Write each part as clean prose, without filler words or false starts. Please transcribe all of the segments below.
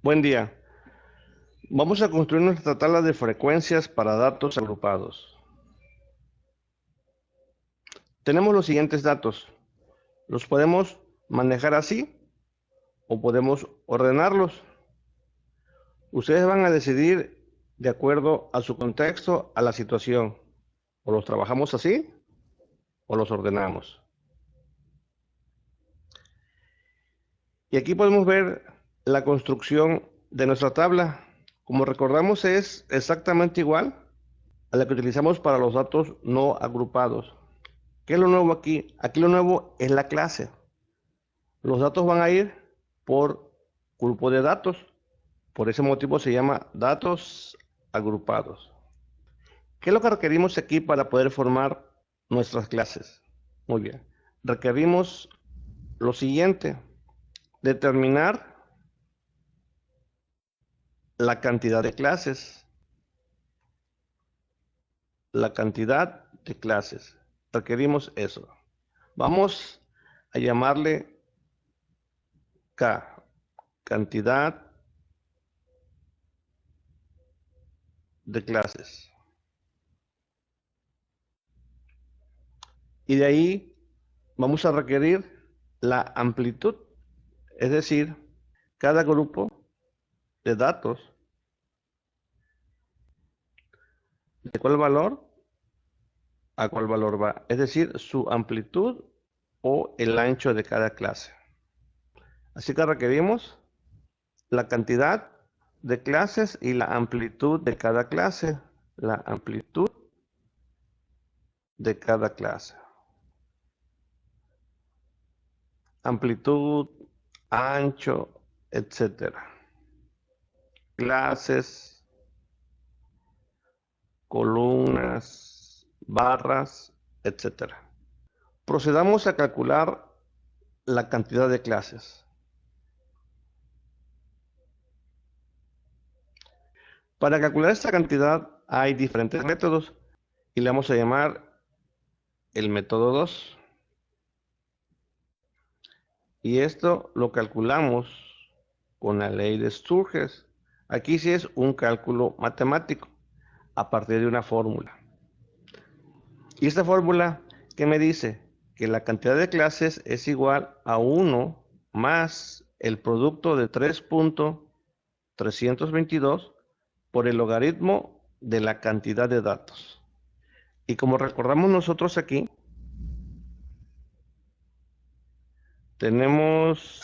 Buen día. Vamos a construir nuestra tabla de frecuencias para datos agrupados. Tenemos los siguientes datos. Los podemos manejar así o podemos ordenarlos. Ustedes van a decidir de acuerdo a su contexto, a la situación. O los trabajamos así o los ordenamos. Y aquí podemos ver la construcción de nuestra tabla. Como recordamos, es exactamente igual a la que utilizamos para los datos no agrupados. ¿Qué es lo nuevo aquí? Aquí lo nuevo es la clase. Los datos van a ir por grupo de datos. Por ese motivo se llama datos agrupados. ¿Qué es lo que requerimos aquí para poder formar nuestras clases? Muy bien. Requerimos lo siguiente. Determinar la cantidad de clases. La cantidad de clases. Requerimos eso. Vamos a llamarle K. Cantidad de clases. Y de ahí vamos a requerir la amplitud, es decir, cada grupo de datos, de cuál valor a cuál valor va, es decir, su amplitud o el ancho de cada clase. Así que requerimos la cantidad de clases y la amplitud de cada clase, la amplitud de cada clase. Amplitud, ancho, etcétera. Clases, columnas, barras, etcétera. Procedamos a calcular la cantidad de clases. Para calcular esta cantidad hay diferentes métodos y le vamos a llamar el método 2. Y esto lo calculamos con la ley de Sturges. Aquí sí es un cálculo matemático a partir de una fórmula. Y esta fórmula, ¿qué me dice? Que la cantidad de clases es igual a 1 más el producto de 3.322 por el logaritmo de la cantidad de datos. Y como recordamos nosotros aquí, tenemos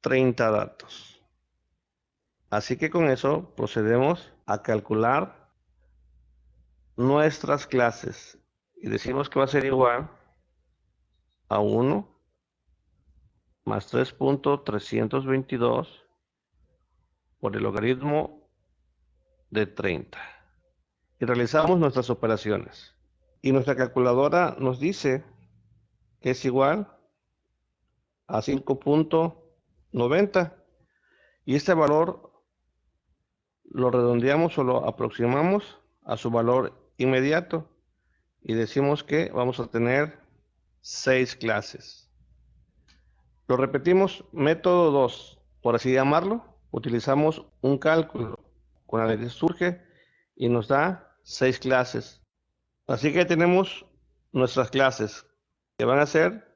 30 datos. Así que con eso procedemos a calcular nuestras clases. Y decimos que va a ser igual a 1 más 3.322 por el logaritmo de 30. Y realizamos nuestras operaciones. Y nuestra calculadora nos dice que es igual a 5.90. Y este valor lo redondeamos o lo aproximamos a su valor inmediato. Y decimos que vamos a tener 6 clases. Lo repetimos, método 2, por así llamarlo. Utilizamos un cálculo con la ley de Sturges y nos da 6 clases. Así que tenemos nuestras clases, que van a ser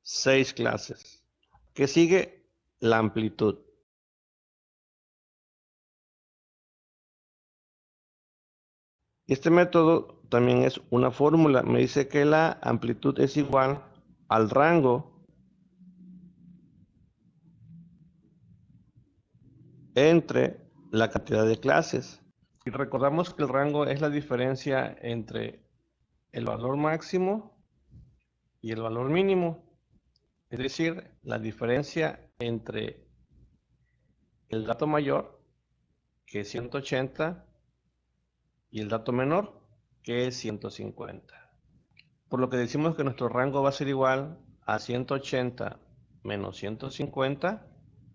6 clases. ¿Qué sigue? La amplitud. Este método también es una fórmula. Me dice que la amplitud es igual al rango entre la cantidad de clases. Y recordamos que el rango es la diferencia entre el valor máximo y el valor mínimo. Es decir, la diferencia entre el dato mayor, que es 180, y el dato menor, que es 150. Por lo que decimos que nuestro rango va a ser igual a 180 menos 150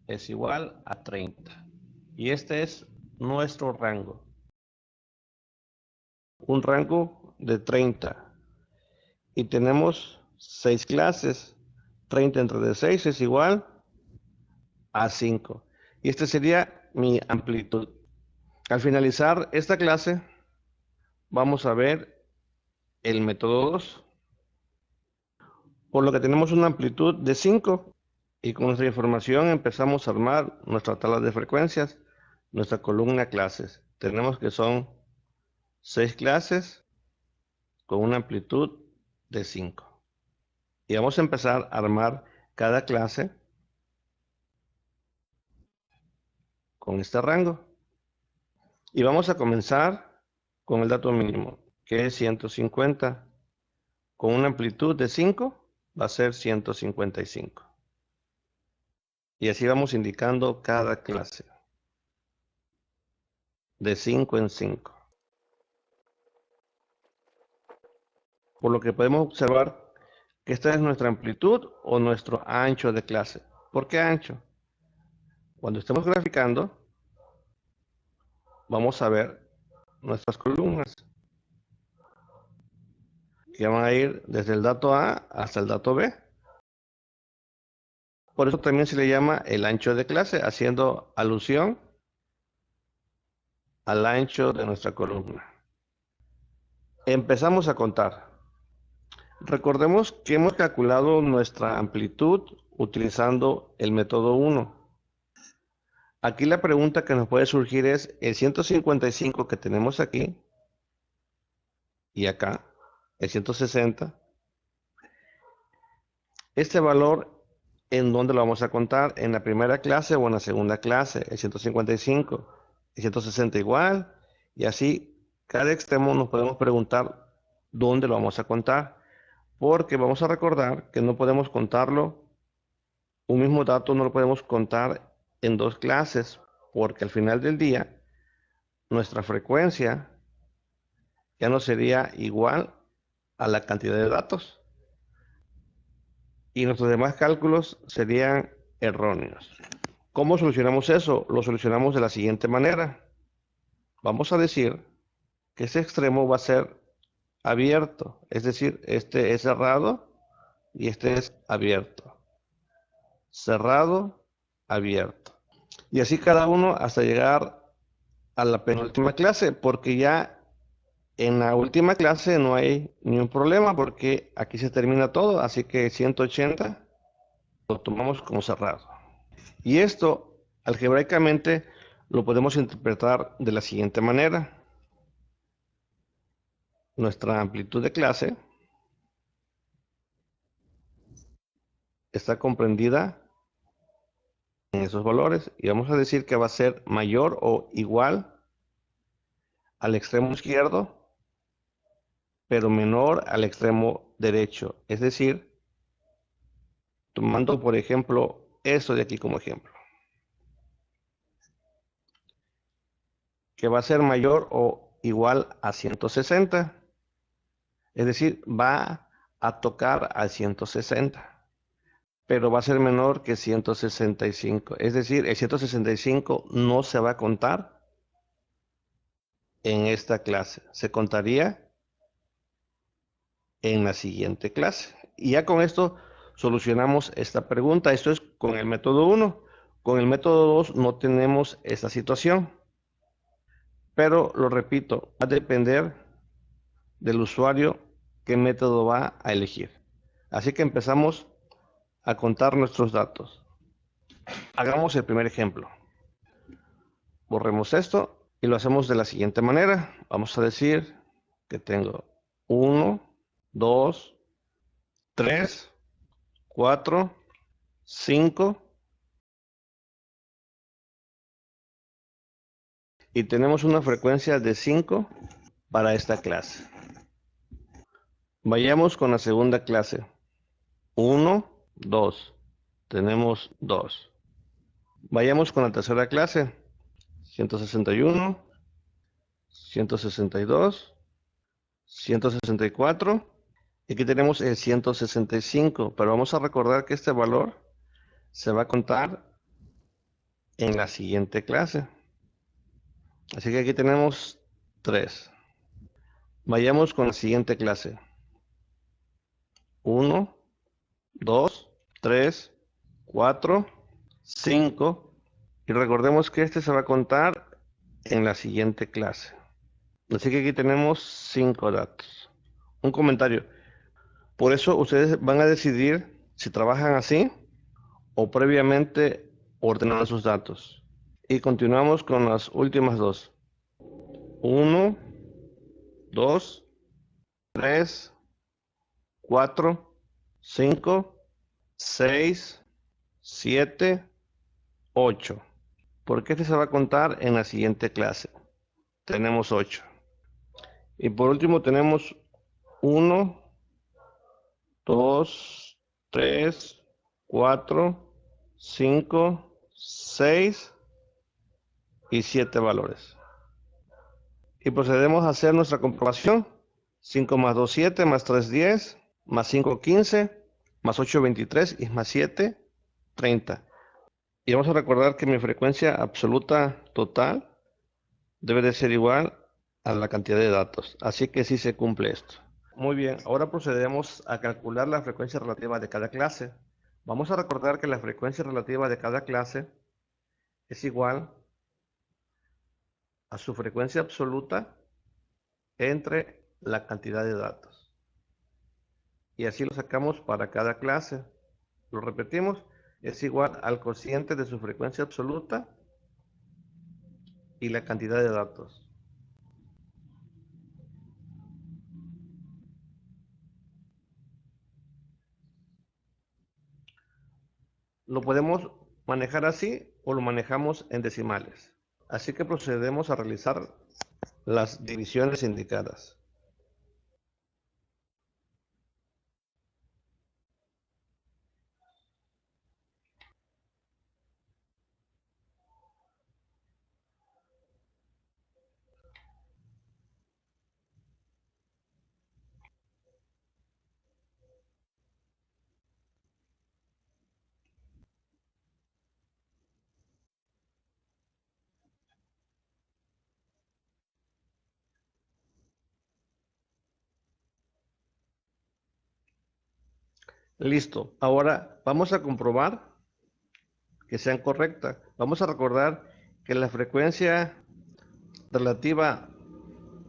es igual a 30. Y este es nuestro rango. Un rango de 30. Y tenemos 6 clases. 30 entre 6 es igual a 5. Y este sería mi amplitud. Al finalizar esta clase, vamos a ver el método 2. Por lo que tenemos una amplitud de 5 y con nuestra información empezamos a armar nuestra tabla de frecuencias, nuestra columna clases. Tenemos que son 6 clases con una amplitud de 5. Y vamos a empezar a armar cada clase con este rango. Y vamos a comenzar con el dato mínimo, que es 150. Con una amplitud de 5 va a ser 155. Y así vamos indicando cada clase, de 5 en 5. Por lo que podemos observar que esta es nuestra amplitud o nuestro ancho de clase. ¿Por qué ancho? Cuando estemos graficando, vamos a ver nuestras columnas, que van a ir desde el dato A hasta el dato B. Por eso también se le llama el ancho de clase, haciendo alusión al ancho de nuestra columna. Empezamos a contar. Recordemos que hemos calculado nuestra amplitud utilizando el método 1. Aquí la pregunta que nos puede surgir es el 155 que tenemos aquí y acá, el 160. Este valor, ¿en dónde lo vamos a contar? ¿En la primera clase o en la segunda clase? El 155, el 160 igual, y así cada extremo nos podemos preguntar dónde lo vamos a contar, porque vamos a recordar que no podemos contarlo, un mismo dato no lo podemos contar en 2 clases, porque al final del día nuestra frecuencia ya no sería igual a la cantidad de datos y nuestros demás cálculos serían erróneos. ¿Cómo solucionamos eso? Lo solucionamos de la siguiente manera. Vamos a decir que ese extremo va a ser abierto, es decir, este es cerrado y este es abierto. Cerrado, abierto. Y así cada uno hasta llegar a la penúltima clase, porque ya en la última clase no hay ni un problema porque aquí se termina todo, así que 180 lo tomamos como cerrado. Y esto algebraicamente lo podemos interpretar de la siguiente manera. Nuestra amplitud de clase está comprendida en esos valores y vamos a decir que va a ser mayor o igual al extremo izquierdo, pero menor al extremo derecho. Es decir, tomando por ejemplo esto de aquí como ejemplo, que va a ser mayor o igual a 160. Es decir, va a tocar al 160, pero va a ser menor que 165. Es decir, el 165 no se va a contar en esta clase. Se contaría en la siguiente clase. Y ya con esto solucionamos esta pregunta. Esto es con el método 1. Con el método 2 no tenemos esta situación. Pero lo repito, va a depender del usuario qué método va a elegir. Así que empezamos a contar nuestros datos. Hagamos el primer ejemplo. Borremos esto y lo hacemos de la siguiente manera. Vamos a decir que tengo 1, 2, 3, 4, 5 y tenemos una frecuencia de 5 para esta clase. Vayamos con la segunda clase. 1, 2. Tenemos 2. Vayamos con la tercera clase. 161, 162, 164. Y aquí tenemos el 165. Pero vamos a recordar que este valor se va a contar en la siguiente clase. Así que aquí tenemos 3. Vayamos con la siguiente clase. 1, 2, 3, 4, 5 Y recordemos que este se va a contar en la siguiente clase. Así que aquí tenemos 5 datos. Un comentario. Por eso ustedes van a decidir si trabajan así o previamente ordenan sus datos. Y continuamos con las últimas dos. 1, 2, 3, 4, 5, 6, 7, 8. Porque este se va a contar en la siguiente clase. Tenemos 8. Y por último tenemos 1, 2, 3, 4, 5, 6 y 7 valores. Y procedemos a hacer nuestra comprobación. 5 más 2, 7, más 3, 10, más 5, 15, más 8, 23 y más 7, 30. Y vamos a recordar que mi frecuencia absoluta total debe de ser igual a la cantidad de datos. Así que sí se cumple esto. Muy bien, ahora procedemos a calcular la frecuencia relativa de cada clase. Vamos a recordar que la frecuencia relativa de cada clase es igual a su frecuencia absoluta entre la cantidad de datos. Y así lo sacamos para cada clase. Lo repetimos, es igual al cociente de su frecuencia absoluta y la cantidad de datos. Lo podemos manejar así o lo manejamos en decimales. Así que procedemos a realizar las divisiones indicadas. Listo. Ahora vamos a comprobar que sean correctas. Vamos a recordar que la frecuencia relativa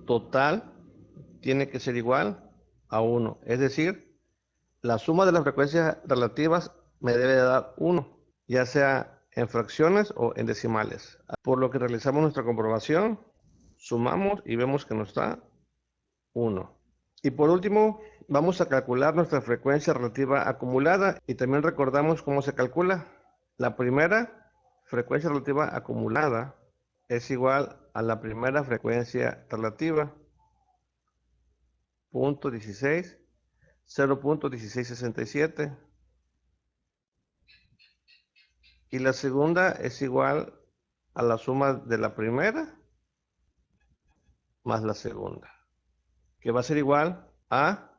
total tiene que ser igual a 1. Es decir, la suma de las frecuencias relativas me debe de dar 1, ya sea en fracciones o en decimales. Por lo que realizamos nuestra comprobación, sumamos y vemos que nos da 1. Y por último, vamos a calcular nuestra frecuencia relativa acumulada y también recordamos cómo se calcula. La primera frecuencia relativa acumulada es igual a la primera frecuencia relativa, punto 16, 0.1667. Y la segunda es igual a la suma de la primera más la segunda, que va a ser igual a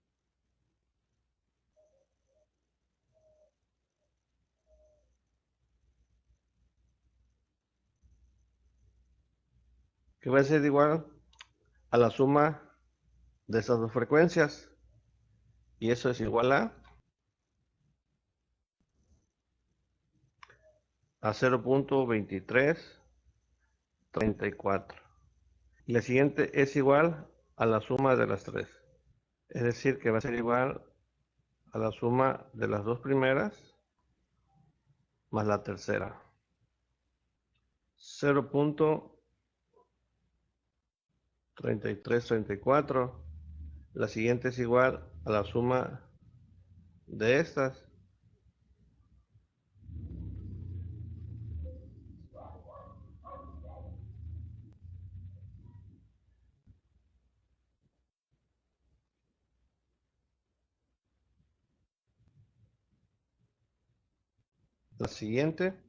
que va a ser igual a la suma de esas dos frecuencias, y eso es igual a 0.2334. Y la siguiente es igual a la suma de las tres, es decir, que va a ser igual a la suma de las dos primeras más la tercera. 0.3334. La siguiente es igual a la suma de estas. La siguiente.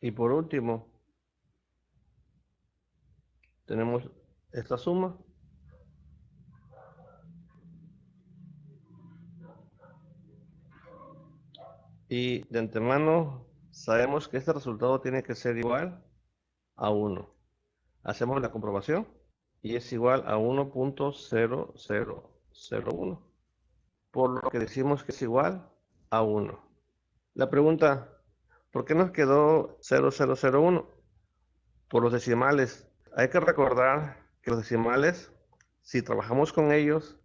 Y por último, tenemos esta suma. Y de antemano sabemos que este resultado tiene que ser igual a 1. Hacemos la comprobación y es igual a 1.0001, por lo que decimos que es igual a 1. La pregunta, ¿por qué nos quedó 0001? Por los decimales. Hay que recordar que los decimales, si trabajamos con ellos,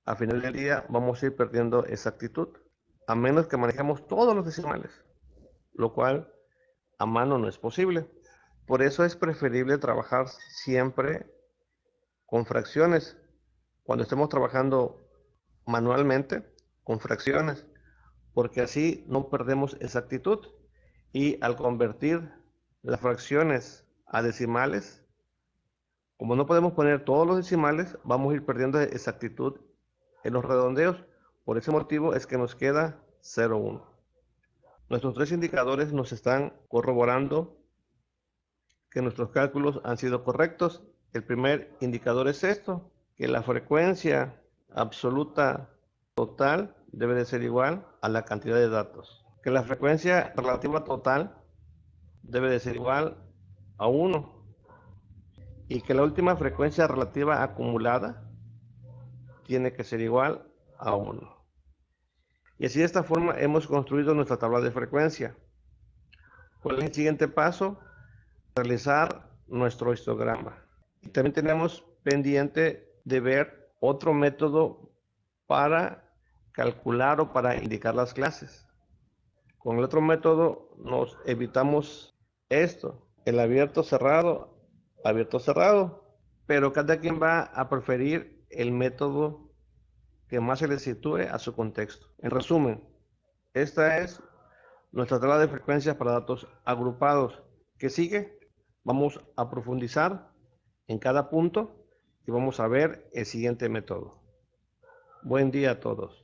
a final del día vamos a ir perdiendo exactitud, a menos que manejemos todos los decimales, lo cual a mano no es posible. Por eso es preferible trabajar siempre con fracciones. Cuando estemos trabajando manualmente, con fracciones, porque así no perdemos exactitud. Y al convertir las fracciones a decimales, como no podemos poner todos los decimales, vamos a ir perdiendo exactitud en los redondeos. Por ese motivo es que nos queda 0,1. Nuestros tres indicadores nos están corroborando que nuestros cálculos han sido correctos. El primer indicador es esto, que la frecuencia absoluta total debe de ser igual a la cantidad de datos. Que la frecuencia relativa total debe de ser igual a 1. Y que la última frecuencia relativa acumulada tiene que ser igual a 1. Y así de esta forma hemos construido nuestra tabla de frecuencia. ¿Cuál es el siguiente paso? Realizar nuestro histograma. Y también tenemos pendiente de ver otro método para calcular o para indicar las clases. Con el otro método nos evitamos esto, el abierto cerrado, pero cada quien va a preferir el método que más se le sitúe a su contexto. En resumen, esta es nuestra tabla de frecuencias para datos agrupados. ¿Qué sigue? Vamos a profundizar en cada punto y vamos a ver el siguiente método. Buen día a todos.